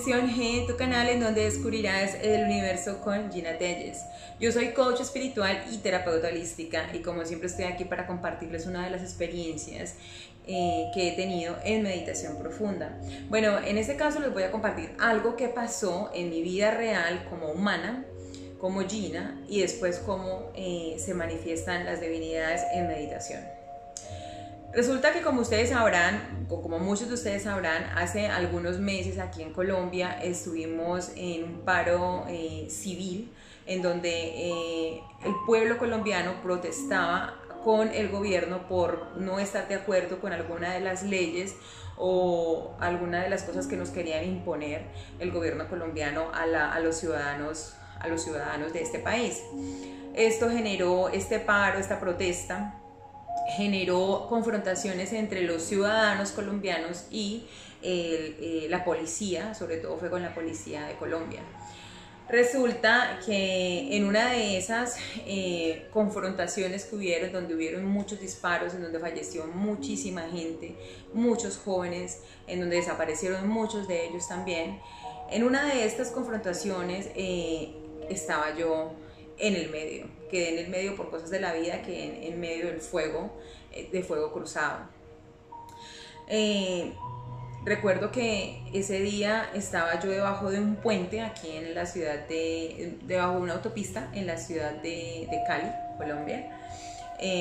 Dimensión G, tu canal en donde descubrirás el universo con Gina Telles. Yo soy coach espiritual y terapeuta holística y como siempre estoy aquí para compartirles una de las experiencias que he tenido en meditación profunda. Bueno, en este caso les voy a compartir algo que pasó en mi vida real como humana, como Gina, y después cómo se manifiestan las divinidades en meditación. Resulta que como ustedes sabrán, o como muchos de ustedes sabrán, hace algunos meses aquí en Colombia estuvimos en un paro civil en donde el pueblo colombiano protestaba con el gobierno por no estar de acuerdo con alguna de las leyes o alguna de las cosas que nos querían imponer el gobierno colombiano a los ciudadanos de este país. Esto generó este paro, esta protesta, generó confrontaciones entre los ciudadanos colombianos y la policía, sobre todo fue con la policía de Colombia. Resulta que en una de esas confrontaciones que hubieron, donde hubieron muchos disparos, en donde falleció muchísima gente, muchos jóvenes, en donde desaparecieron muchos de ellos también, en una de estas confrontaciones estaba yo en el medio, quedé en el medio por cosas de la vida, quedé en medio del fuego, de fuego cruzado. Recuerdo que ese día estaba yo debajo de un puente aquí en la ciudad debajo de una autopista en la ciudad de Cali, Colombia,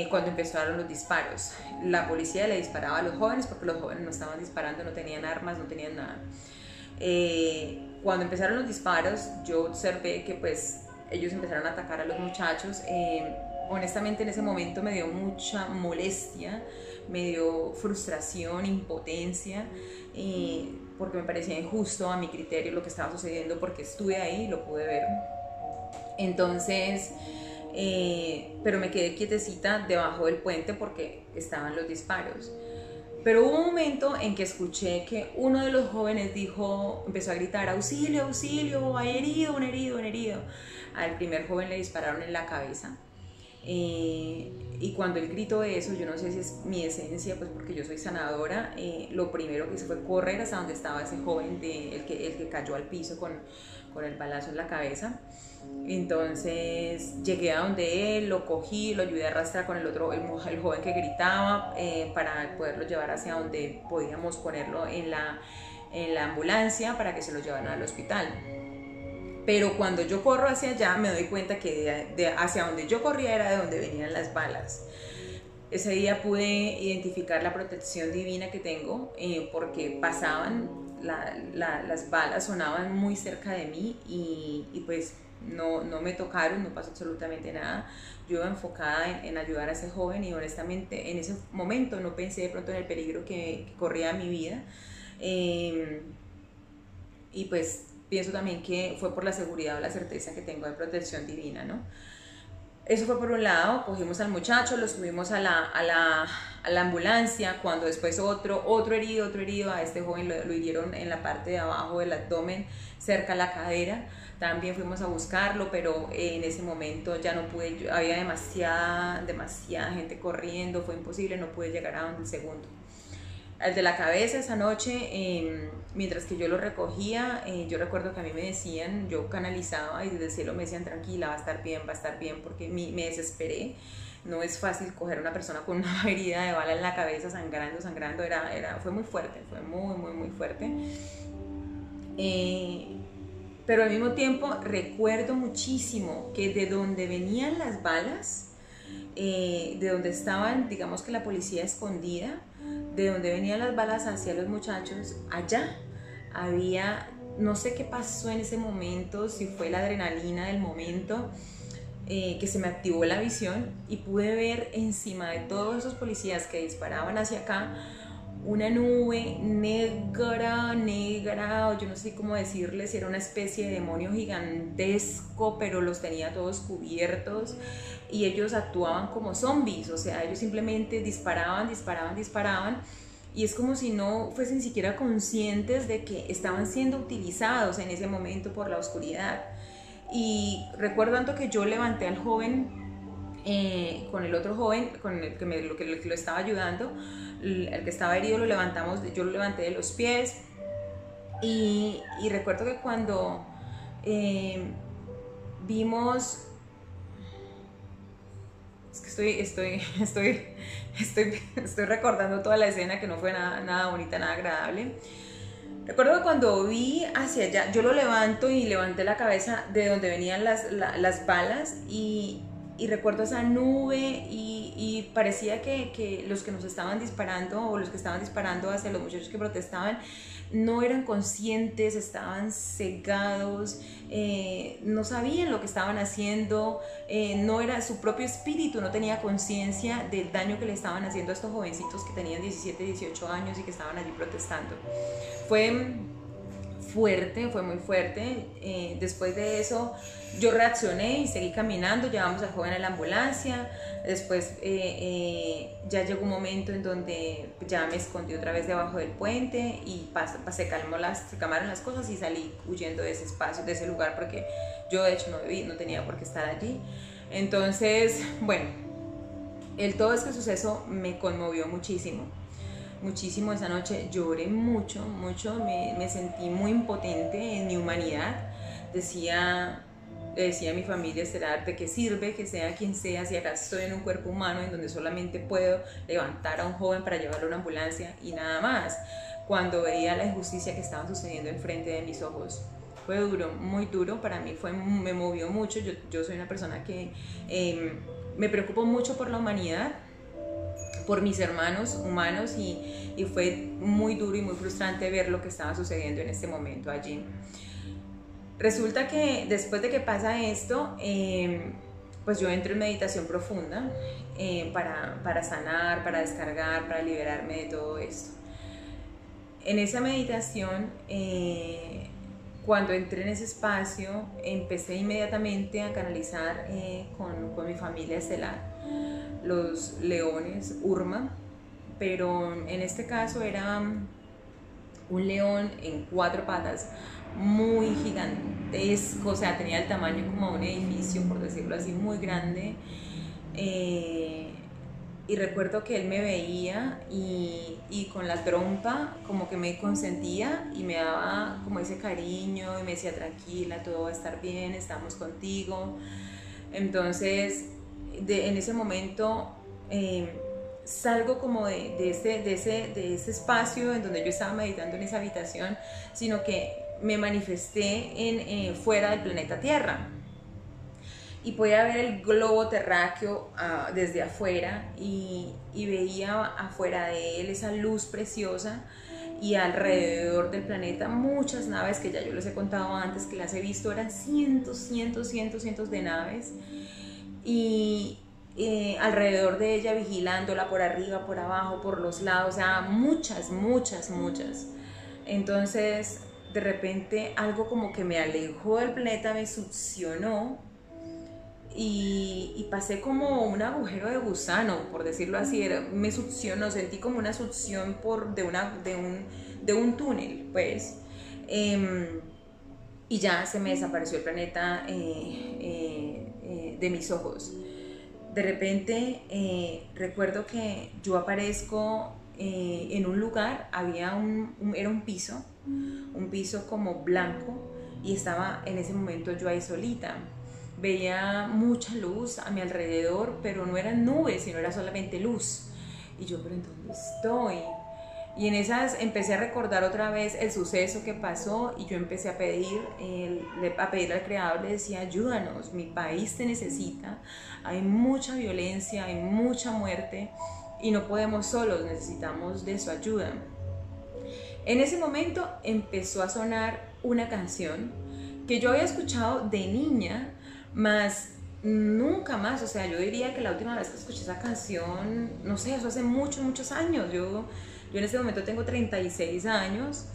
cuando empezaron los disparos. La policía le disparaba a los jóvenes porque los jóvenes no estaban disparando, no tenían armas, no tenían nada. Cuando empezaron los disparos, yo observé que pues ellos empezaron a atacar a los muchachos. Honestamente en ese momento me dio mucha molestia, me dio frustración, impotencia, porque me parecía injusto a mi criterio lo que estaba sucediendo, porque estuve ahí y lo pude ver. Entonces, pero me quedé quietecita debajo del puente porque estaban los disparos. Pero hubo un momento en que escuché que uno de los jóvenes empezó a gritar: auxilio, auxilio, hay herido, un herido, un herido. Al primer joven le dispararon en la cabeza. Y cuando él gritó eso, yo no sé si es mi esencia, pues porque yo soy sanadora, lo primero que hice fue correr hasta donde estaba ese joven, el que cayó al piso con el balazo en la cabeza. Entonces llegué a donde él, lo cogí, lo ayudé a arrastrar con el joven que gritaba, para poderlo llevar hacia donde podíamos ponerlo en la ambulancia para que se lo llevaran al hospital. Pero cuando yo corro hacia allá me doy cuenta que hacia donde yo corría era de donde venían las balas. Ese día pude identificar la protección divina que tengo, porque pasaban, las balas sonaban muy cerca de mí y pues no me tocaron, no pasó absolutamente nada. Yo iba enfocada en ayudar a ese joven y honestamente en ese momento no pensé de pronto en el peligro que corría mi vida. Y pues pienso también que fue por la seguridad o la certeza que tengo de protección divina, ¿no? Eso fue por un lado. Cogimos al muchacho, lo subimos a la ambulancia, cuando después otro herido, a este joven lo hirieron en la parte de abajo del abdomen, cerca a la cadera. También fuimos a buscarlo, pero en ese momento ya no pude, había demasiada gente corriendo, fue imposible, no pude llegar a donde el segundo. Al de la cabeza esa noche, mientras que yo lo recogía, yo recuerdo que a mí me decían, yo canalizaba y desde el cielo me decían: tranquila, va a estar bien, porque me desesperé. No es fácil coger a una persona con una herida de bala en la cabeza, sangrando, fue muy fuerte, fue muy fuerte. Pero al mismo tiempo recuerdo muchísimo que de donde venían las balas, de donde estaban, digamos que la policía escondida, de donde venían las balas hacia los muchachos, allá había, no sé qué pasó en ese momento, si fue la adrenalina del momento, que se me activó la visión y pude ver encima de todos esos policías que disparaban hacia acá una nube negra, o yo no sé cómo decirles, era una especie de demonio gigantesco, pero los tenía todos cubiertos y ellos actuaban como zombies, o sea, ellos simplemente disparaban y es como si no fuesen siquiera conscientes de que estaban siendo utilizados en ese momento por la oscuridad. Y recuerdo tanto que yo levanté al joven, con el otro joven, con el que lo estaba ayudando, el que estaba herido, yo lo levanté de los pies, Y recuerdo que cuando vimos, es que estoy recordando toda la escena, que no fue nada bonita, nada agradable. Recuerdo que cuando vi hacia allá, yo lo levanto y levanté la cabeza de donde venían las balas, y recuerdo esa nube, y parecía que los que nos estaban disparando, o los que estaban disparando hacia los muchachos que protestaban, no eran conscientes, estaban cegados, no sabían lo que estaban haciendo, no era su propio espíritu, no tenía conciencia del daño que le estaban haciendo a estos jovencitos que tenían 17, 18 años y que estaban allí protestando. Fue fuerte, fue muy fuerte. Después de eso yo reaccioné y seguí caminando, llevamos al joven a la ambulancia. Después ya llegó un momento en donde ya me escondí otra vez debajo del puente, y se calmaron las cosas, y salí huyendo de ese espacio, de ese lugar, porque yo de hecho no tenía por qué estar allí. Entonces, bueno, todo este suceso me conmovió muchísimo. Muchísimo. Esa noche lloré mucho, me sentí muy impotente en mi humanidad. Le decía a mi familia: ¿será de qué sirve que sea quien sea, si acá estoy en un cuerpo humano en donde solamente puedo levantar a un joven para llevarlo a una ambulancia y nada más? Cuando veía la injusticia que estaba sucediendo enfrente de mis ojos, fue duro, muy duro para mí, me movió mucho. Yo soy una persona que me preocupo mucho por la humanidad, por mis hermanos humanos, y fue muy duro y muy frustrante ver lo que estaba sucediendo en este momento allí. Resulta que después de que pasa esto, pues yo entro en meditación profunda para sanar, para descargar, para liberarme de todo esto. En esa meditación, cuando entré en ese espacio, empecé inmediatamente a canalizar con mi familia estelar los leones Urma, pero en este caso era un león en 4 patas, muy gigantesco, o sea, tenía el tamaño como un edificio, por decirlo así, muy grande. Y recuerdo que él me veía y con la trompa como que me consentía y me daba como ese cariño y me decía: tranquila, todo va a estar bien, estamos contigo. Entonces, en ese momento salgo como de ese espacio en donde yo estaba meditando en esa habitación, sino que me manifesté fuera del planeta Tierra, y podía ver el globo terráqueo desde afuera, y veía afuera de él esa luz preciosa, y alrededor del planeta muchas naves, que ya yo les he contado antes que las he visto, eran cientos de naves, y alrededor de ella, vigilándola por arriba, por abajo, por los lados, o sea, muchas. Entonces, de repente, algo como que me alejó del planeta, me succionó, y pasé como un agujero de gusano, por decirlo así. Me succionó, sentí como una succión de un túnel, pues. Y ya se me desapareció el planeta de mis ojos. De repente recuerdo que yo aparezco en un lugar, era un piso como blanco, y estaba en ese momento yo ahí solita. Veía mucha luz a mi alrededor, pero no eran nubes, sino era solamente luz. Y yo: ¿pero en dónde estoy? Y en esas empecé a recordar otra vez el suceso que pasó, y yo empecé a pedirle al Creador, le decía: ayúdanos, mi país te necesita, hay mucha violencia, hay mucha muerte, y no podemos solos, necesitamos de su ayuda. En ese momento empezó a sonar una canción que yo había escuchado de niña, más nunca más. O sea, yo diría que la última vez que escuché esa canción, no sé, eso hace muchos años. Yo en este momento tengo 36 años.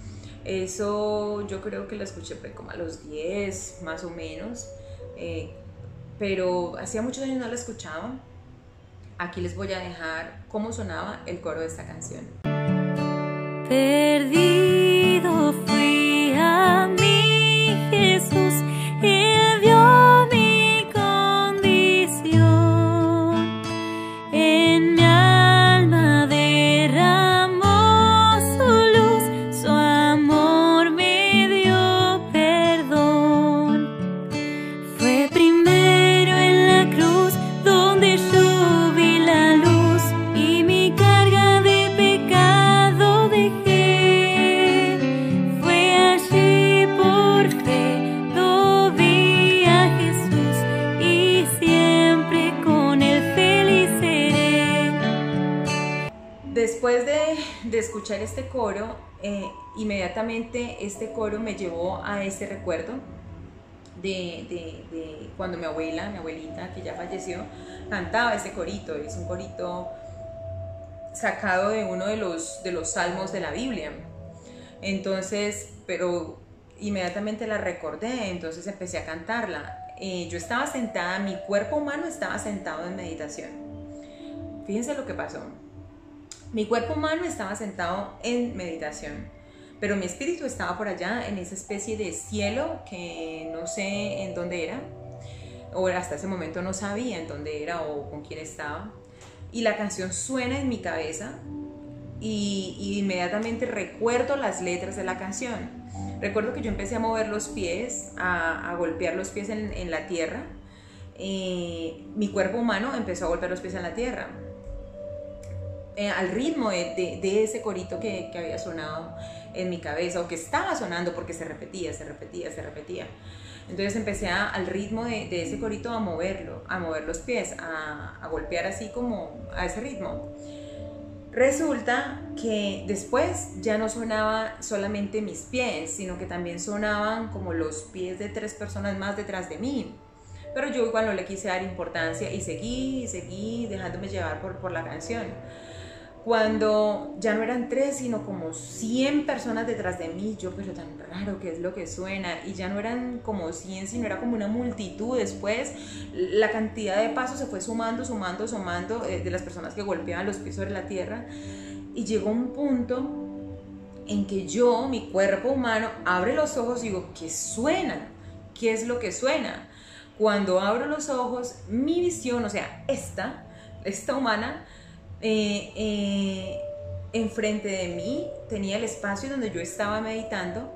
Eso yo creo que la escuché como a los 10, más o menos. Pero hacía muchos años no la escuchaba. Aquí les voy a dejar cómo sonaba el coro de esta canción. Perdido fui a mí, Jesús, Él vio mi condición. En mi alma derramó su luz, su amor me de escuchar este coro, inmediatamente este coro me llevó a ese recuerdo de cuando mi abuelita, que ya falleció, cantaba ese corito. Es un corito sacado de uno de los salmos de la Biblia. Entonces, pero inmediatamente la recordé, entonces empecé a cantarla. Yo estaba sentada, mi cuerpo humano estaba sentado en meditación. Fíjense lo que pasó. Mi cuerpo humano estaba sentado en meditación, pero mi espíritu estaba por allá en esa especie de cielo que no sé en dónde era, o hasta ese momento no sabía en dónde era o con quién estaba. Y la canción suena en mi cabeza y inmediatamente recuerdo las letras de la canción. Recuerdo que yo empecé a mover los pies, a golpear los pies en la tierra. Mi cuerpo humano empezó a golpear los pies en la tierra, al ritmo de ese corito que había sonado en mi cabeza, o que estaba sonando porque se repetía. Entonces empecé al ritmo de ese corito a mover los pies, a golpear así como a ese ritmo. Resulta que después ya no sonaba solamente mis pies, sino que también sonaban como los pies de 3 personas más detrás de mí. Pero yo igual no le quise dar importancia y seguí dejándome llevar por la canción. Cuando ya no eran 3, sino como 100 personas detrás de mí, yo, pero tan raro, ¿qué es lo que suena? Y ya no eran como 100, sino era como una multitud. Después la cantidad de pasos se fue sumando de las personas que golpeaban los pies sobre la tierra, y llegó un punto en que yo, mi cuerpo humano, abre los ojos y digo, ¿qué suena? ¿Qué es lo que suena? Cuando abro los ojos, mi visión, o sea, esta humana, enfrente de mí tenía el espacio donde yo estaba meditando.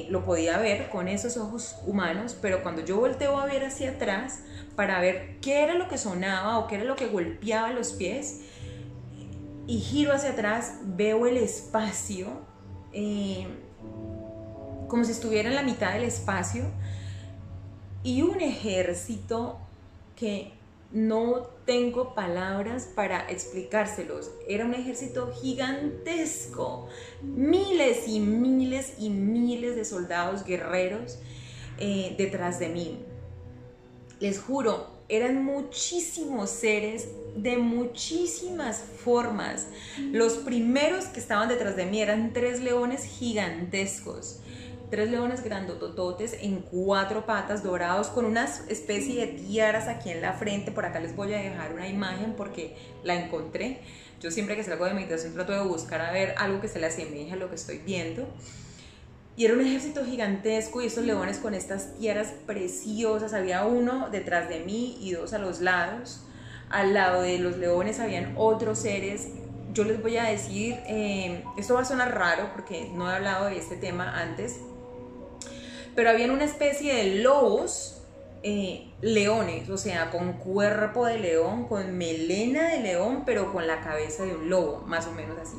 Lo podía ver con esos ojos humanos, pero cuando yo volteo a ver hacia atrás para ver qué era lo que sonaba o qué era lo que golpeaba los pies, y giro hacia atrás, veo el espacio como si estuviera en la mitad del espacio, y un ejército que no tengo palabras para explicárselos. Era un ejército gigantesco, miles y miles y miles de soldados guerreros detrás de mí. Les juro, eran muchísimos seres de muchísimas formas. Los primeros que estaban detrás de mí eran 3 leones gigantescos. 3 leones grandotototes en 4 patas, dorados, con una especie de tiaras aquí en la frente. Por acá les voy a dejar una imagen porque la encontré. Yo siempre que salgo de meditación trato de buscar a ver algo que se le asemeje a lo que estoy viendo. Y era un ejército gigantesco, y estos leones con estas tiaras preciosas. Había uno detrás de mí y 2 a los lados. Al lado de los leones habían otros seres. Yo les voy a decir, esto va a sonar raro porque no he hablado de este tema antes, pero habían una especie de lobos, leones, o sea, con cuerpo de león, con melena de león, pero con la cabeza de un lobo, más o menos así.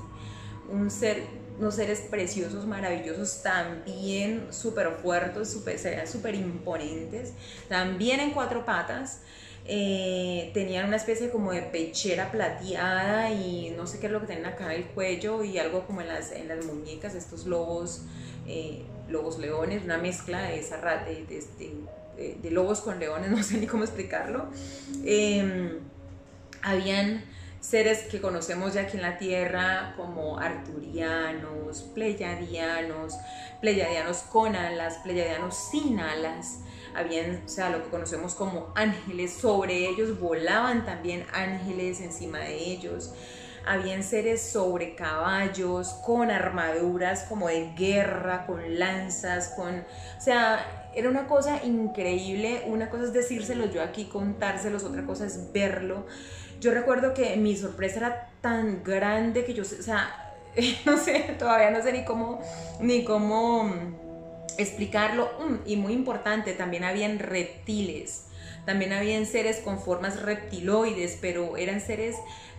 Unos seres preciosos, maravillosos, también súper fuertes, súper imponentes, también en 4 patas. Tenían una especie como de pechera plateada y no sé qué es lo que tienen acá en el cuello, y algo como en las muñecas, estos lobos leones, una mezcla de lobos con leones, no sé ni cómo explicarlo. Habían seres que conocemos ya aquí en la tierra como arturianos, pleyadianos con alas, pleyadianos sin alas. Habían, o sea, lo que conocemos como ángeles. Sobre ellos volaban también ángeles encima de ellos. Habían seres sobre caballos, con armaduras como de guerra, con lanzas, o sea, era una cosa increíble. Una cosa es decírselo yo aquí, contárselos, otra cosa es verlo. Yo recuerdo que mi sorpresa era tan grande que yo, o sea, no sé, todavía no sé ni cómo explicarlo. Y muy importante, también habían reptiles, también habían seres con formas reptiloides, pero eran seres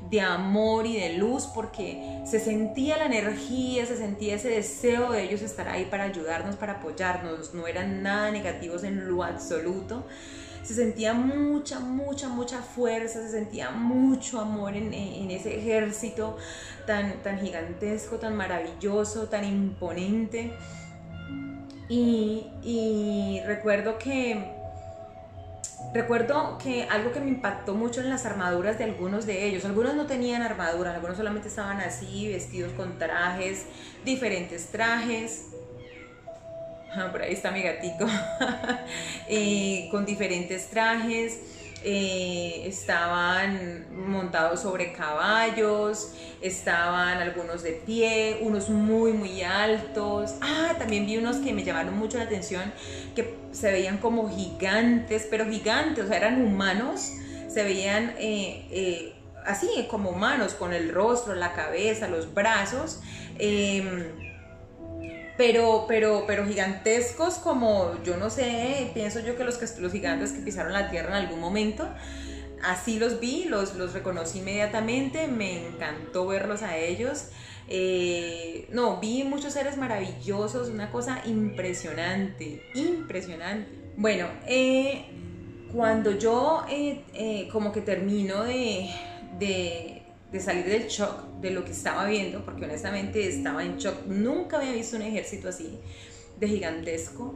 de amor y de luz, porque se sentía la energía, se sentía ese deseo de ellos estar ahí para ayudarnos, para apoyarnos. No eran nada negativos en lo absoluto. se sentía mucha fuerza, se sentía mucho amor en ese ejército tan gigantesco, tan maravilloso, tan imponente. Y recuerdo que algo que me impactó mucho en las armaduras de algunos de ellos, algunos no tenían armadura, algunos solamente estaban así, vestidos con trajes, diferentes trajes. Por ahí está mi gatico. Con diferentes trajes, estaban montados sobre caballos, estaban algunos de pie, unos muy altos. También vi unos que me llamaron mucho la atención, que se veían como gigantes, pero gigantes, o sea, eran humanos, se veían así como humanos, con el rostro, la cabeza, los brazos, pero gigantescos, como, yo no sé, pienso yo que los gigantes que pisaron la tierra en algún momento. Así los vi, los reconocí inmediatamente, me encantó verlos a ellos. No, vi muchos seres maravillosos, una cosa impresionante. Bueno, cuando yo como que termino de salir del shock de lo que estaba viendo, porque honestamente estaba en shock, nunca había visto un ejército así de gigantesco.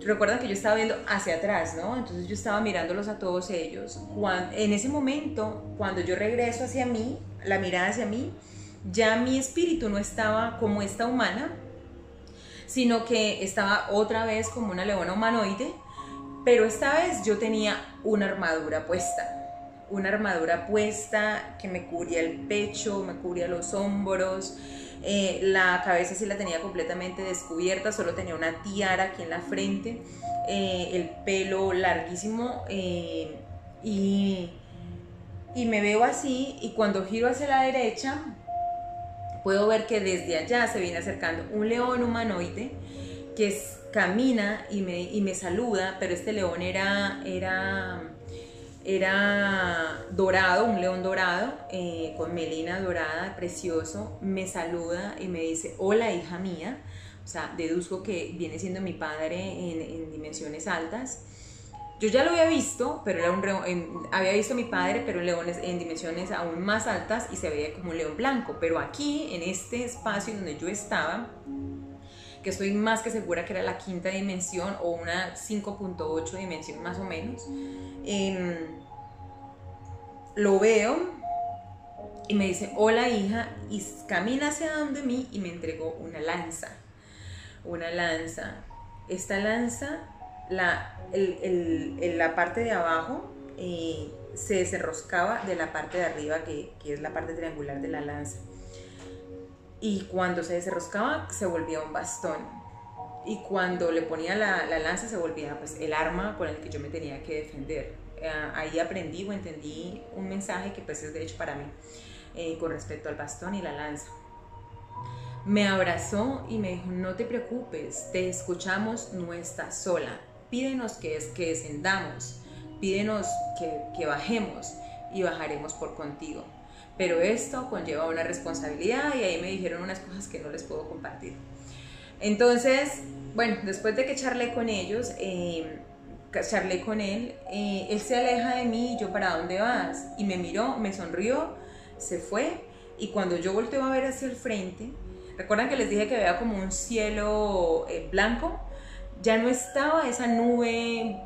Recuerdan que yo estaba viendo hacia atrás, ¿no? Entonces yo estaba mirándolos a todos ellos. En ese momento, cuando yo regreso hacia mí, la mirada hacia mí, ya mi espíritu no estaba como esta humana, sino que estaba otra vez como una leona humanoide, pero esta vez yo tenía una armadura puesta que me cubría el pecho, me cubría los hombros, la cabeza sí la tenía completamente descubierta, solo tenía una tiara aquí en la frente, el pelo larguísimo, y me veo así, y cuando giro hacia la derecha puedo ver que desde allá se viene acercando un león humanoide que camina y me saluda, pero este león era dorado, un león dorado, con melena dorada, precioso. Me saluda y me dice: hola, hija mía. O sea, deduzco que viene siendo mi padre en dimensiones altas. Yo ya lo había visto, pero había visto a mi padre, pero leones en dimensiones aún más altas, y se veía como un león blanco. Pero aquí, en este espacio donde yo estaba, que estoy más que segura que era la quinta dimensión o una 5.8 dimensión más o menos, lo veo y me dice: hola, hija, y camina hacia donde mí y me entregó una lanza. Esta lanza, la parte de abajo se desenroscaba de la parte de arriba, que es la parte triangular de la lanza, y cuando se desenroscaba se volvía un bastón, y cuando le ponía la lanza se volvía pues el arma con el que yo me tenía que defender. Ahí aprendí o entendí un mensaje que pues es de hecho para mí, con respecto al bastón y la lanza. Me abrazó y me dijo: no te preocupes, te escuchamos, no estás sola, pídenos que descendamos, pídenos que bajemos y bajaremos por contigo, pero esto conlleva una responsabilidad. Y ahí me dijeron unas cosas que no les puedo compartir. Entonces, bueno, después de que charlé con ellos, charlé con él, él se aleja de mí y yo: ¿para dónde vas? Y me miró, me sonrió, se fue, y cuando yo volteo a ver hacia el frente, ¿recuerdan que les dije que veía como un cielo blanco? Ya no estaba esa nube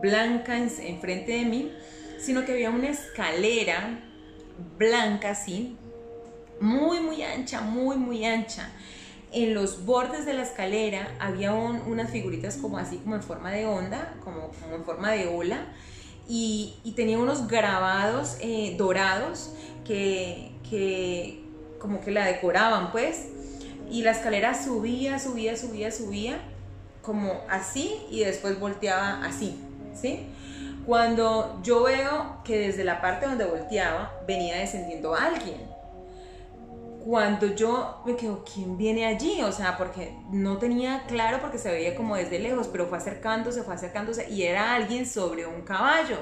blanca enfrente de mí, sino que había una escalera blanca así, muy ancha, muy ancha. En los bordes de la escalera había unas figuritas como así, como en forma de onda, como en forma de ola, y tenía unos grabados dorados que como que la decoraban pues, y la escalera subía como así, y después volteaba así, ¿sí? Cuando yo veo que desde la parte donde volteaba venía descendiendo alguien, cuando yo me quedo: ¿quién viene allí? O sea, porque no tenía claro, porque se veía como desde lejos, pero fue acercándose, y era alguien sobre un caballo.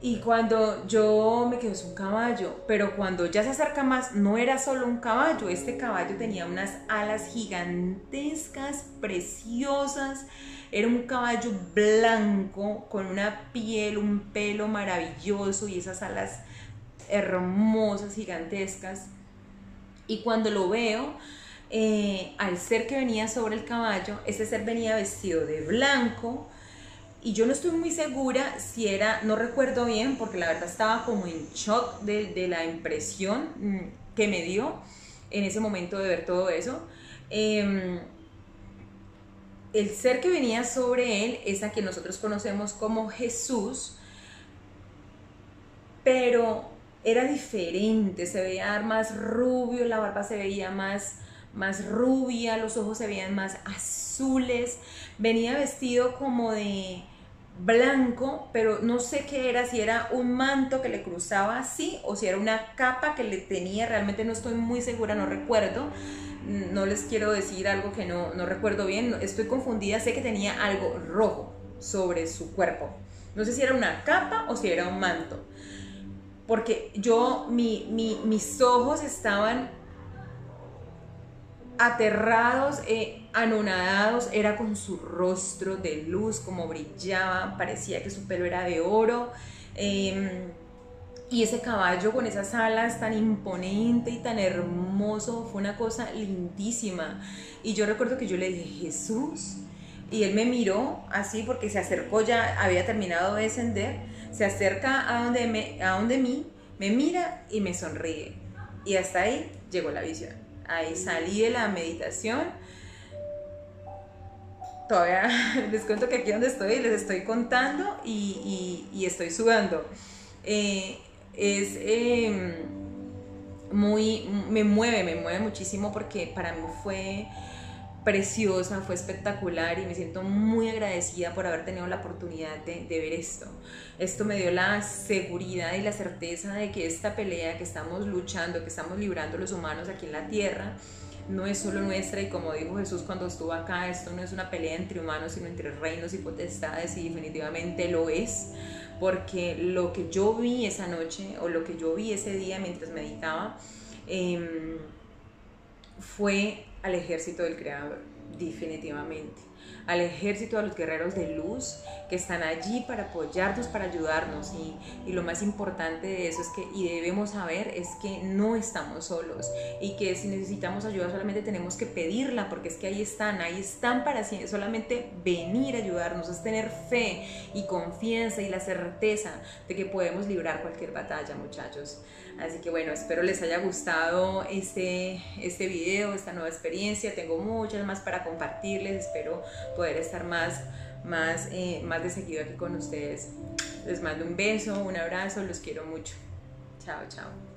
Y cuando yo me quedo: es un caballo, pero cuando ya se acerca más, no era solo un caballo, este caballo tenía unas alas gigantescas, preciosas, Era un caballo blanco con una piel, un pelo maravilloso y esas alas hermosas, gigantescas. Y cuando lo veo, al ser que venía sobre el caballo, este ser venía vestido de blanco, y yo no estoy muy segura si era, no recuerdo bien, porque la verdad estaba como en shock de la impresión que me dio en ese momento de ver todo eso. El ser que venía sobre él es a quien nosotros conocemos como Jesús, pero era diferente, se veía más rubio, la barba se veía más rubia, los ojos se veían más azules, venía vestido como de blanco, pero no sé qué era, si era un manto que le cruzaba así o si era una capa que le tenía, realmente no estoy muy segura, no recuerdo, no les quiero decir algo que no recuerdo bien, estoy confundida, sé que tenía algo rojo sobre su cuerpo, no sé si era una capa o si era un manto, porque mis ojos estaban aterrados, anonadados, era con su rostro de luz, como brillaba, parecía que su pelo era de oro, y ese caballo con esas alas tan imponente y tan hermoso, fue una cosa lindísima. Y yo recuerdo que yo le dije, Jesús, y él me miró así porque se acercó, ya había terminado de descender, se acerca a donde mí, me mira y me sonríe. Y hasta ahí llegó la visión. Ahí salí de la meditación. Todavía les cuento que aquí donde estoy les estoy contando y estoy sudando. Me mueve muchísimo porque para mí fue preciosa, fue espectacular y me siento muy agradecida por haber tenido la oportunidad de ver esto. Esto me dio la seguridad y la certeza de que esta pelea que estamos luchando, que estamos librando los humanos aquí en la tierra, no es solo nuestra, y como dijo Jesús cuando estuvo acá, esto no es una pelea entre humanos, sino entre reinos y potestades, y definitivamente lo es, porque lo que yo vi esa noche, o lo que yo vi ese día mientras meditaba, fue al ejército del Creador, definitivamente, al ejército de los guerreros de luz que están allí para apoyarnos, para ayudarnos, y lo más importante de eso es que, y debemos saber, es que no estamos solos, y que si necesitamos ayuda solamente tenemos que pedirla, porque es que ahí están para solamente venir a ayudarnos, es tener fe y confianza y la certeza de que podemos librar cualquier batalla, muchachos. Así que bueno, espero les haya gustado este video, esta nueva experiencia. Tengo muchas más para compartirles, espero poder estar más de seguido aquí con ustedes. Les mando un beso, un abrazo, los quiero mucho. Chao, chao.